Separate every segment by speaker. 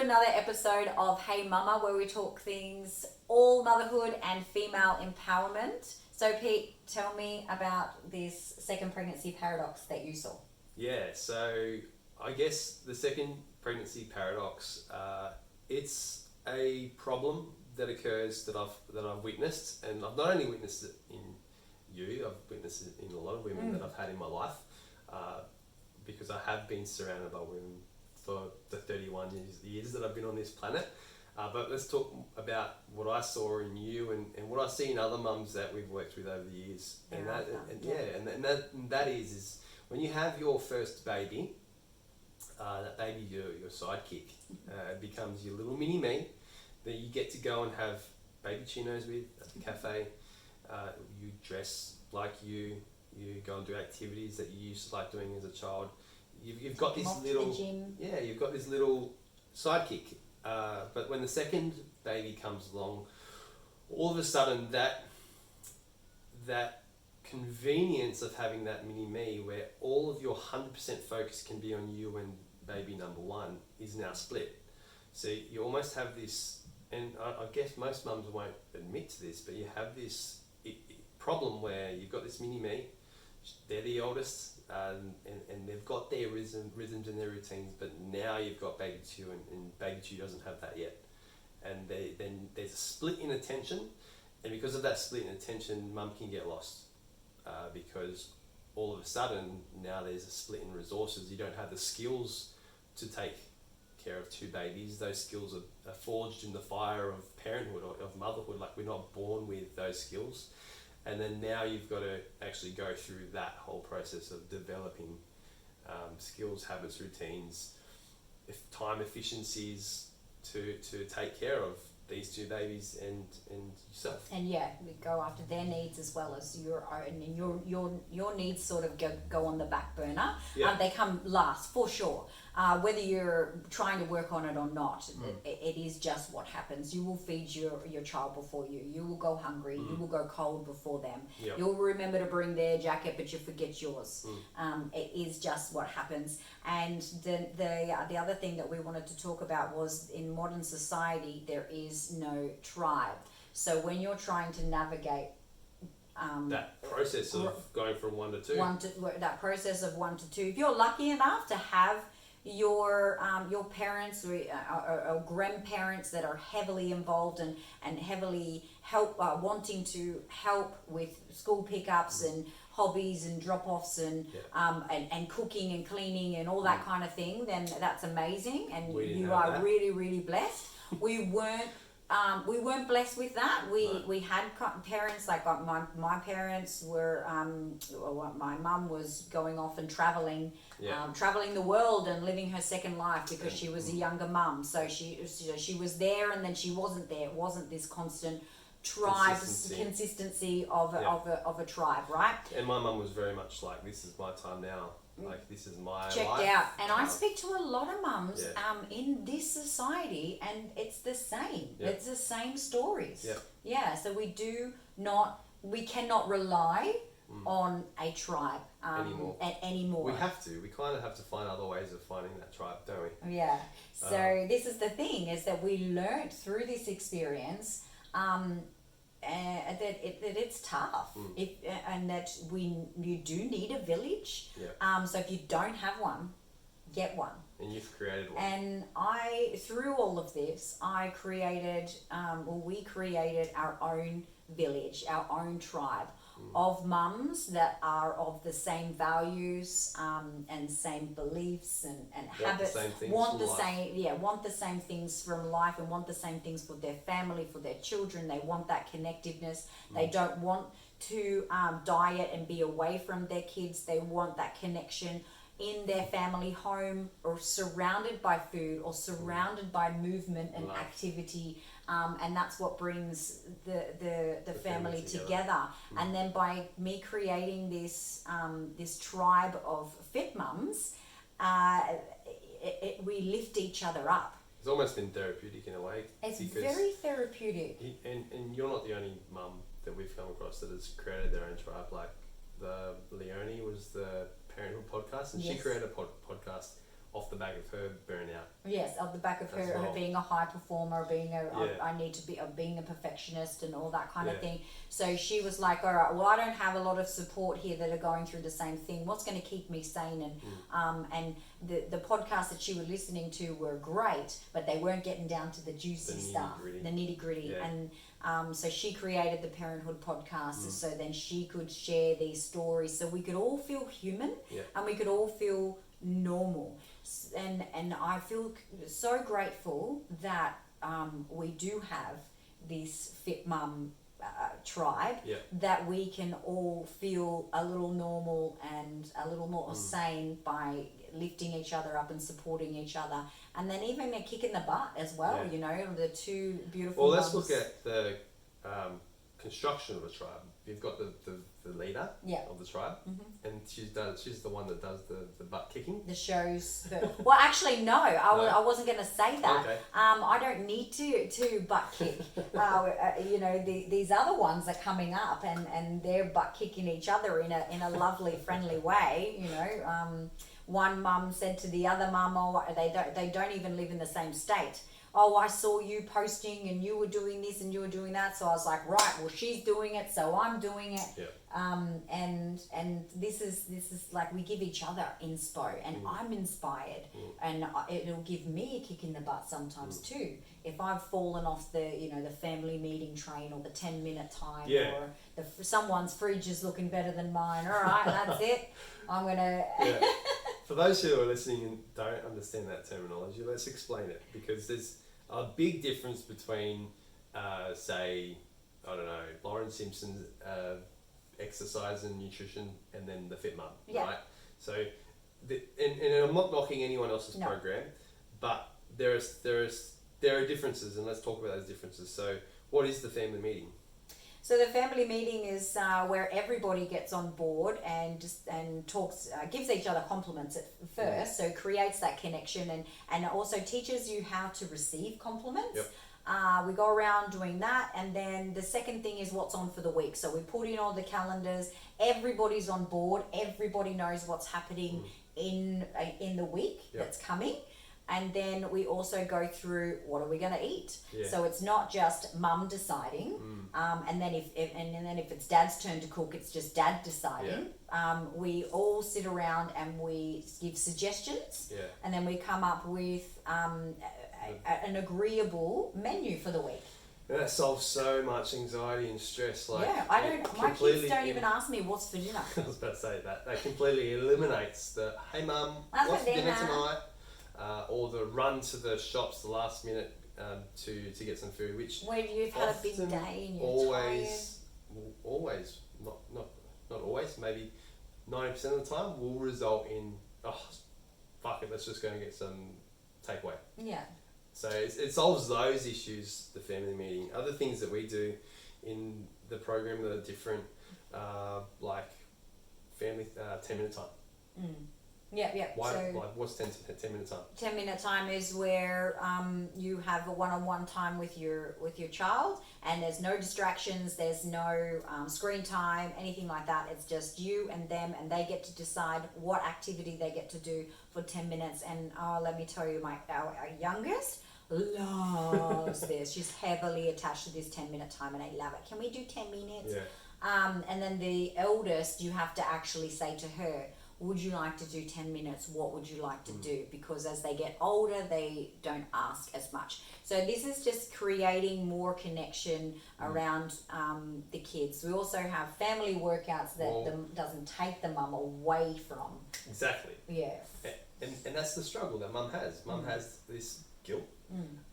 Speaker 1: another episode of Hey Mama, where we talk things all motherhood and female empowerment. So Pete, tell me about this second pregnancy paradox that you saw.
Speaker 2: Yeah, so I guess the second pregnancy paradox, it's a problem that occurs that I've witnessed, and I've not only witnessed it in you, I've witnessed it in a lot of women that I've had in my life, because I have been surrounded by women for the 31 years that I've been on this planet. But let's talk about what I saw in you and what I see in other mums that we've worked with over the years. And that is when you have your first baby, that baby, your sidekick, becomes your little mini me that you get to go and have baby chinos with at the cafe. You dress like you go and do activities that you used to like doing as a child. You've got this little, you've got this little sidekick. But when the second baby comes along, all of a sudden that convenience of having that mini me, where all of your 100% focus can be on you and baby number one, is now split. So you almost have this, and I guess most mums won't admit to this, but you have this problem where you've got this mini me, they're the oldest, and they've got their rhythms and their routines, but now you've got baby two, and baby two doesn't have that yet. And then there's a split in attention, and because of that split in attention, mum can get lost, because all of a sudden now there's a split in resources. You don't have the skills to take care of two babies. Those skills are forged in the fire of parenthood or of motherhood. Like, we're not born with those skills. And then now you've got to actually go through that whole process of developing skills, habits, routines, time efficiencies to take care of these two babies and yourself.
Speaker 1: And we go after their needs as well as your own, and your needs sort of go on the back burner. They come last for sure. Whether you're trying to work on it or not, it is just what happens. You will feed your child before you. You will go hungry. You will go cold before them. You'll remember to bring their jacket, but you forget yours. It is just what happens. And the other thing that we wanted to talk about was, in modern society, there is no tribe. So when you're trying to navigate
Speaker 2: that process of going from one to two.
Speaker 1: That process of 1 to 2. If you're lucky enough to have your parents or grandparents that are heavily involved and heavily wanting to help with school pickups and hobbies and drop-offs and cooking and cleaning and all that kind of thing, then that's amazing, and you are really, really blessed. We weren't blessed with that. We had parents, like my parents were, my mum was going off and traveling the world and living her second life because she was a younger mum. So she was there, and then she wasn't there. It wasn't this constant consistency of a tribe, right?
Speaker 2: And my mum was very much like, this is my time now. Like, this is my
Speaker 1: checked
Speaker 2: life.
Speaker 1: out. And I speak to a lot of mums in this society, and it's the same. It's the same stories. So we cannot rely on a tribe anymore.
Speaker 2: We have to. We kind of have to find other ways of finding that tribe, don't we?
Speaker 1: Yeah. So this is the thing, is that we learned through this experience that it's tough, and that you do need a village. So if you don't have one, get one.
Speaker 2: And you've created one.
Speaker 1: And through all of this, we created our own village, our own tribe of mums that are of the same values and same beliefs and habits, want the same things from life, and want the same things for their family, for their children. They want that connectiveness. They don't want to diet and be away from their kids. They want that connection in their family home, or surrounded by food, or surrounded by movement and activity, and that's what brings the family together. And then by me creating this tribe of FitMums, we lift each other up.
Speaker 2: It's almost been therapeutic in a way.
Speaker 1: It's very therapeutic.
Speaker 2: And you're not the only mum that we've come across that has created their own tribe. Like, Leonie was the Parenthood podcast, and she created a podcast off the back of her burnout.
Speaker 1: Yes, off the back of her,
Speaker 2: As well.
Speaker 1: her being a high performer, being a
Speaker 2: Yeah.
Speaker 1: I need to be being a perfectionist and all that kind of
Speaker 2: Yeah.
Speaker 1: thing. So she was like, all right, well, I don't have a lot of support here that are going through the same thing. What's going to keep me sane? And the podcasts that she was listening to were great, but they weren't getting down to the juicy stuff, the nitty gritty.
Speaker 2: Yeah.
Speaker 1: And so she created the Parenthood podcast, so then she could share these stories, so we could all feel human,
Speaker 2: Yeah.
Speaker 1: and we could all feel normal. And I feel so grateful that we do have this FitMum tribe,
Speaker 2: Yeah.
Speaker 1: that we can all feel a little normal and a little more sane by lifting each other up and supporting each other, and then even a kick in the butt as well.
Speaker 2: Yeah.
Speaker 1: You know, the two beautiful.
Speaker 2: Well, let's
Speaker 1: mums.
Speaker 2: look at the construction of a tribe. You've got the leader
Speaker 1: Yeah.
Speaker 2: of the tribe, and she's the one that does the butt kicking.
Speaker 1: The shows. Well, actually, no. I wasn't going to say that.
Speaker 2: Okay.
Speaker 1: I don't need to butt kick. You know, these other ones are coming up, and they're butt kicking each other in a lovely, friendly way. You know, one mum said to the other mum, "Oh, they don't even live in the same state. Oh, I saw you posting and you were doing this and you were doing that." So I was like, right, well, she's doing it, so I'm doing it.
Speaker 2: Yeah.
Speaker 1: And this is like we give each other inspo, and I'm inspired, and it'll give me a kick in the butt sometimes too. If I've fallen off the family meeting train, or the 10-minute time,
Speaker 2: Yeah.
Speaker 1: or someone's fridge is looking better than mine. All right, that's it. I'm gonna.
Speaker 2: Yeah. For those who are listening and don't understand that terminology, let's explain it, because there's a big difference between, say, I don't know, Lauren Simpson's exercise and nutrition, and then the FitMum,
Speaker 1: Yeah.
Speaker 2: right? So, and I'm not knocking anyone else's
Speaker 1: No.
Speaker 2: program, but there are differences, and let's talk about those differences. So, what is the family meeting?
Speaker 1: So the family meeting is where everybody gets on board and talks, gives each other compliments at first, so creates that connection, and also teaches you how to receive compliments.
Speaker 2: Yep.
Speaker 1: We go around doing that, and then the second thing is what's on for the week. So we put in all the calendars. Everybody's on board. Everybody knows what's happening in the week
Speaker 2: Yep.
Speaker 1: that's coming. And then we also go through what are we going to eat.
Speaker 2: Yeah.
Speaker 1: So it's not just mum deciding, and then if it's dad's turn to cook, it's just dad deciding. We all sit around and we give suggestions,
Speaker 2: Yeah.
Speaker 1: and then we come up with an agreeable menu for the week.
Speaker 2: And that solves so much anxiety and stress. Like,
Speaker 1: Yeah, my kids don't even ask me what's for dinner.
Speaker 2: I was about to say that. That completely eliminates the, hey mum,
Speaker 1: That's
Speaker 2: what's
Speaker 1: for
Speaker 2: for dinner
Speaker 1: dinner.
Speaker 2: tonight? Or the run to the shops the last minute to get some food, which
Speaker 1: When you've had a big
Speaker 2: often
Speaker 1: day and you're
Speaker 2: always, not always, maybe 90% of the time will result in, oh, fuck it, let's just go and get some takeaway.
Speaker 1: tired. Yeah.
Speaker 2: So it solves those issues, the family meeting. Other things that we do in the program that are different, like family 10-minute time.
Speaker 1: Yeah.
Speaker 2: Why,
Speaker 1: So
Speaker 2: like, what's 10-minute time?
Speaker 1: 10-minute time is where you have a one-on-one time with your child, and there's no distractions, there's no screen time, anything like that. It's just you and them, and they get to decide what activity they get to do for 10 minutes. And let me tell you, our youngest loves this. She's heavily attached to this 10-minute time, and I love it. Can we do 10 minutes?
Speaker 2: Yeah.
Speaker 1: And then the eldest, you have to actually say to her, would you like to do 10 minutes? What would you like to do? Because as they get older, they don't ask as much. So this is just creating more connection around the kids. We also have family workouts that doesn't take the mum away from.
Speaker 2: Exactly.
Speaker 1: Yeah.
Speaker 2: And that's the struggle that mum has. Mum has this guilt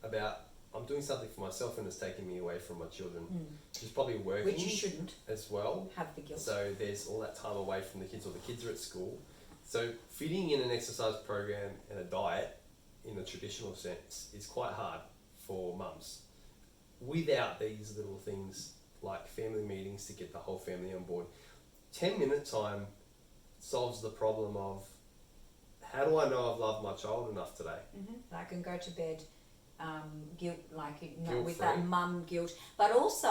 Speaker 2: about, I'm doing something for myself and it's taking me away from my children. She's probably working.
Speaker 1: Which you shouldn't
Speaker 2: as well.
Speaker 1: have the guilt.
Speaker 2: So there's all that time away from the kids, or the kids are at school. So fitting in an exercise program and a diet in the traditional sense is quite hard for mums. Without these little things like family meetings to get the whole family on board, 10-minute time solves the problem of, how do I know I've loved my child enough today?
Speaker 1: I can go to bed guilt, like not
Speaker 2: Guilt
Speaker 1: with
Speaker 2: free.
Speaker 1: that mum guilt, but also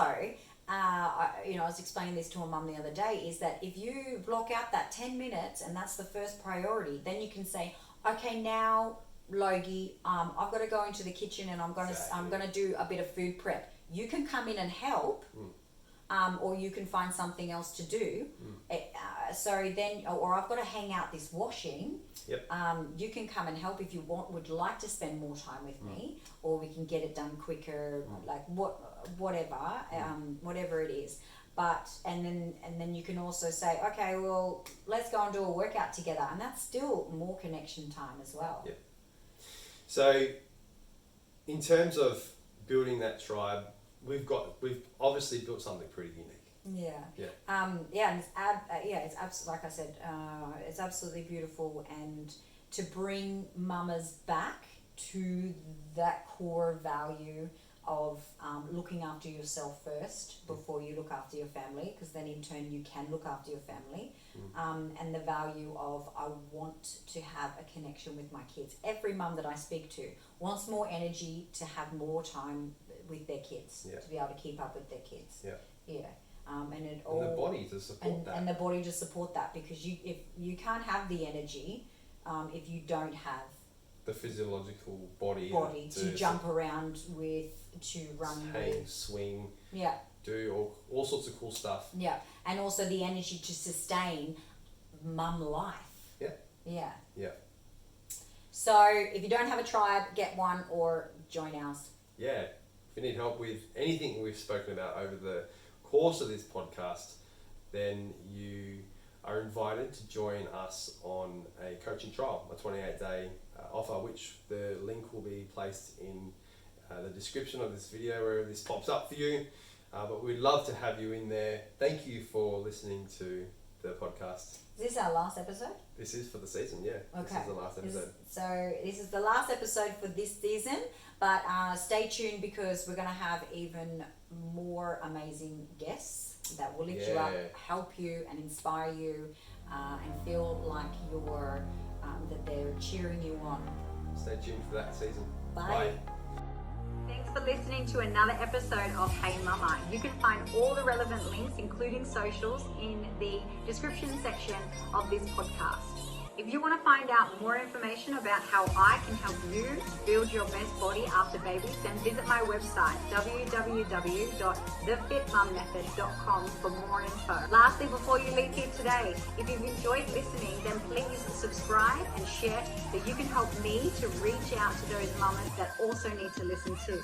Speaker 1: I was explaining this to a mum the other day, is that if you block out that 10 minutes and that's the first priority, then you can say, okay, now Logie, I've got to go into the kitchen and I'm gonna do a bit of food prep. You can come in and help, or you can find something else to do. So then, or I've got to hang out this washing.
Speaker 2: Yep.
Speaker 1: You can come and help if you would like to spend more time with me, or we can get it done quicker, like whatever it is. But and then you can also say, okay, well, let's go and do a workout together, and that's still more connection time as well.
Speaker 2: Yep. So, in terms of building that tribe, we've obviously built something pretty unique.
Speaker 1: Yeah. And it's like I said, it's absolutely beautiful, and to bring mamas back to that core value of looking after yourself first before you look after your family, because then in turn you can look after your family, and the value of I want to have a connection with my kids. Every mum that I speak to wants more energy to have more time with their kids, to be able to keep up with their kids. And the body to support that. And the body to support that, because if you can't have the energy if you don't have
Speaker 2: the physiological body
Speaker 1: to jump around with, to run with,
Speaker 2: swing, do all sorts of cool stuff.
Speaker 1: And also the energy to sustain mum life. So if you don't have a tribe, get one or join ours. If
Speaker 2: you need help with anything we've spoken about over the course of this podcast, then you are invited to join us on a coaching trial, a 28-day offer, which the link will be placed in the description of this video wherever this pops up for you. But we'd love to have you in there. Thank you for listening to the podcast.
Speaker 1: Is this our last episode?
Speaker 2: This is for the season, Okay. This is the last episode.
Speaker 1: This is the last episode for this season, but stay tuned, because we're going to have even more amazing guests that will lift you up, help you and inspire you, and feel like you're that they're cheering you on.
Speaker 2: Stay tuned for that season.
Speaker 1: Bye. Thanks for listening to another episode of Hey Mama. You can find all the relevant links, including socials, in the description section of this podcast. If you want to find out more information about how I can help you build your best body after babies, then visit my website, www.thefitmummethod.com, for more info. Lastly, before you leave here today, if you've enjoyed listening, then please subscribe and share, so you can help me to reach out to those mamas that also need to listen too.